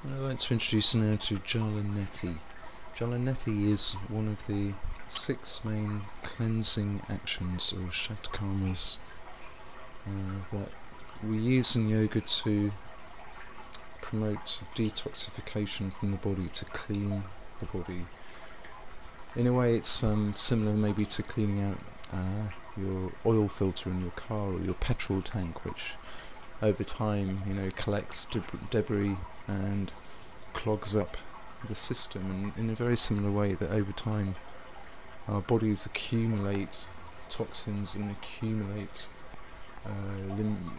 I'd like to introduce you now to Jala Neti. Jala Neti is one of the 6 main cleansing actions, or Shatkarmas, that we use in yoga to promote detoxification from the body, to clean the body. In a way it's similar maybe to cleaning out your oil filter in your car or your petrol tank, which over time collects debris and clogs up the system, and in a very similar way that over time our bodies accumulate toxins and accumulate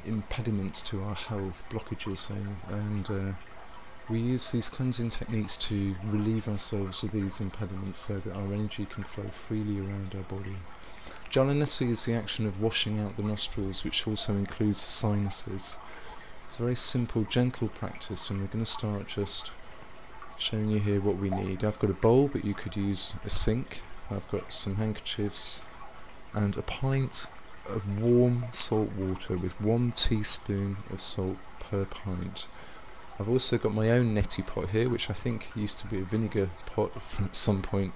impediments to our health, blockages, and we use these cleansing techniques to relieve ourselves of these impediments so that our energy can flow freely around our body. Jala Neti is the action of washing out the nostrils, which also includes the sinuses. It's a very simple, gentle practice, and we're going to start just showing you here what we need. I've got a bowl, but you could use a sink. I've got some handkerchiefs and a pint of warm salt water with 1 teaspoon of salt per pint. I've also got my own neti pot here, which I think used to be a vinegar pot at some point.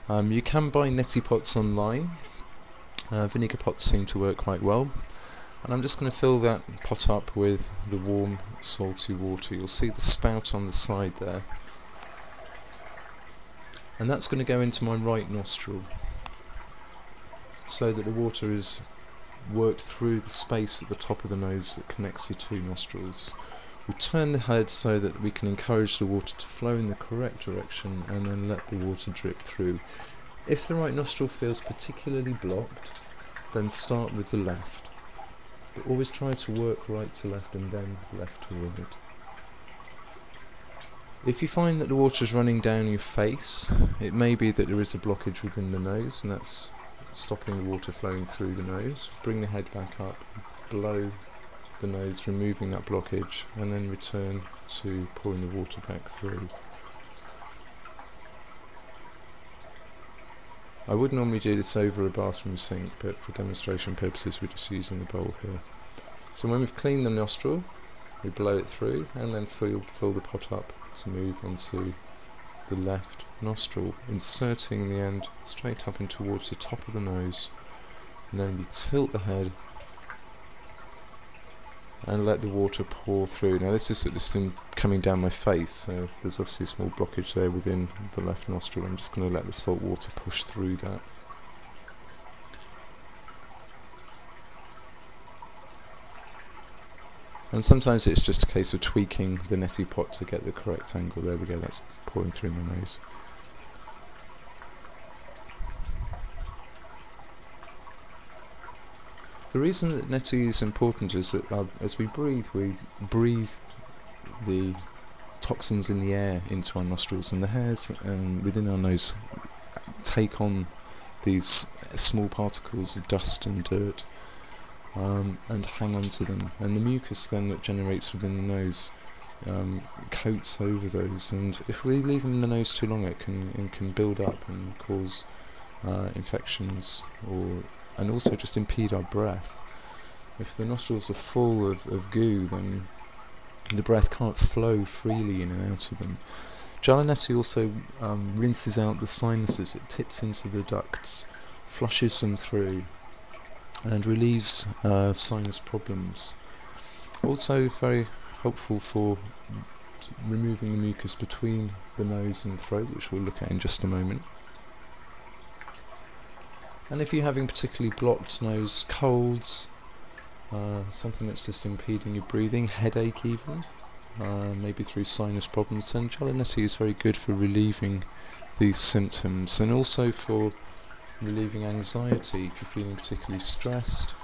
You can buy neti pots online. Vinegar pots seem to work quite well. And I'm just going to fill that pot up with the warm salty water. You'll see the spout on the side there. And that's going to go into my right nostril, so that the water is worked through the space at the top of the nose that connects the 2 nostrils. We turn the head so that we can encourage the water to flow in the correct direction, and then let the water drip through. If the right nostril feels particularly blocked, then start with the left. But always try to work right to left and then left to right. If you find that the water is running down your face, it may be that there is a blockage within the nose, and that's stopping the water flowing through the nose. Bring the head back up, blow the nose, removing that blockage, and then return to pouring the water back through. I would normally do this over a bathroom sink, but for demonstration purposes we're just using the bowl here. So when we've cleaned the nostril, we blow it through and then fill the pot up to move onto the left nostril, inserting the end straight up and towards the top of the nose, and then we tilt the head and let the water pour through. Now this is just coming down my face, so there's obviously a small blockage there within the left nostril. I'm just going to let the salt water push through that. And sometimes it's just a case of tweaking the neti pot to get the correct angle. There we go, that's pouring through my nose. The reason that neti is important is that as we breathe the toxins in the air into our nostrils, and the hairs within our nose take on these small particles of dust and dirt and hang on to them, and the mucus then that generates within the nose coats over those, and if we leave them in the nose too long it can build up and cause infections, and also just impede our breath. If the nostrils are full of goo, then the breath can't flow freely in and out of them. Jala Neti also rinses out the sinuses. It tips into the ducts, flushes them through, and relieves sinus problems. Also very helpful for removing the mucus between the nose and throat, which we'll look at in just a moment. And if you're having particularly blocked nose, colds, something that's just impeding your breathing, headache even, maybe through sinus problems, then Jala Neti is very good for relieving these symptoms, and also for relieving anxiety. If you're feeling particularly stressed,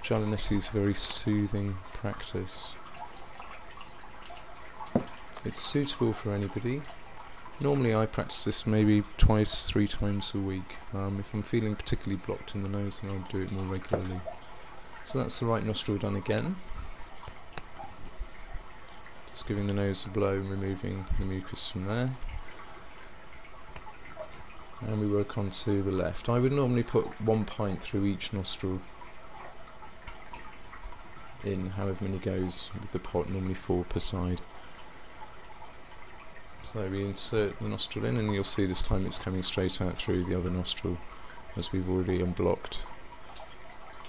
Jala Neti is a very soothing practice. It's suitable for anybody. Normally I practice this maybe 2-3 times a week. If I'm feeling particularly blocked in the nose, then I'll do it more regularly. So that's the right nostril done again. Just giving the nose a blow and removing the mucus from there. And we work on to the left. I would normally put 1 pint through each nostril in however many goes with the pot, normally 4 per side. So we insert the nostril in, and you'll see this time it's coming straight out through the other nostril, as we've already unblocked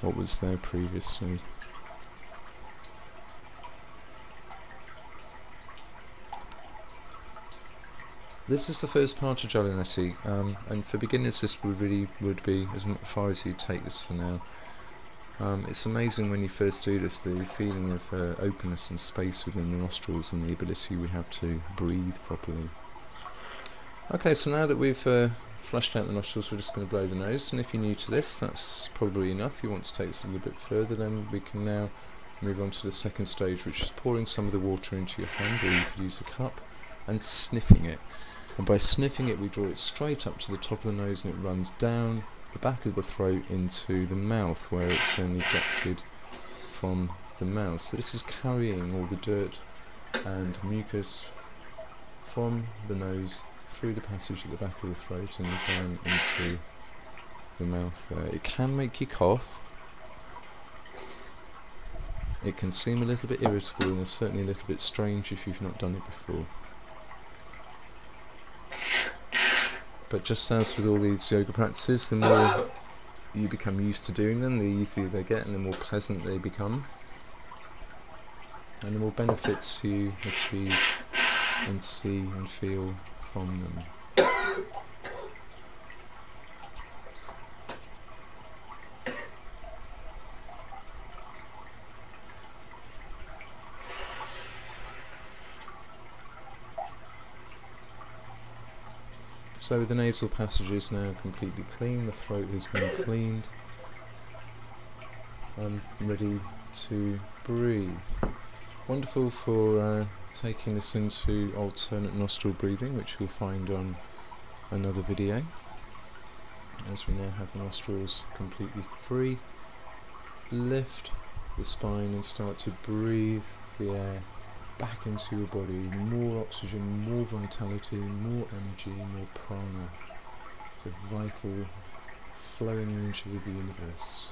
what was there previously. This is the first part of Jala Neti, and for beginners this would be as far as you take this for now. It's amazing when you first do this, the feeling of openness and space within the nostrils and the ability we have to breathe properly. Okay, so now that we've flushed out the nostrils, we're just going to blow the nose, and if you're new to this, that's probably enough. If you want to take this a little bit further, then we can now move on to the second stage, which is pouring some of the water into your hand, or you could use a cup, and sniffing it. And by sniffing it, we draw it straight up to the top of the nose, and it runs down the back of the throat into the mouth, where it's then ejected from the mouth. So this is carrying all the dirt and mucus from the nose through the passage at the back of the throat and down into the mouth there. It can make you cough. It can seem a little bit irritable, and it's certainly a little bit strange if you've not done it before. But just as with all these yoga practices, the more you become used to doing them, the easier they get and the more pleasant they become, and the more benefits you achieve and see and feel from them. So the nasal passage is now completely clean, the throat has been cleaned. I'm ready to breathe. Wonderful for taking this into alternate nostril breathing, which you'll find on another video. As we now have the nostrils completely free, lift the spine and start to breathe the air back into your body. More oxygen, more vitality, more energy, more prana, the vital flowing energy of the universe.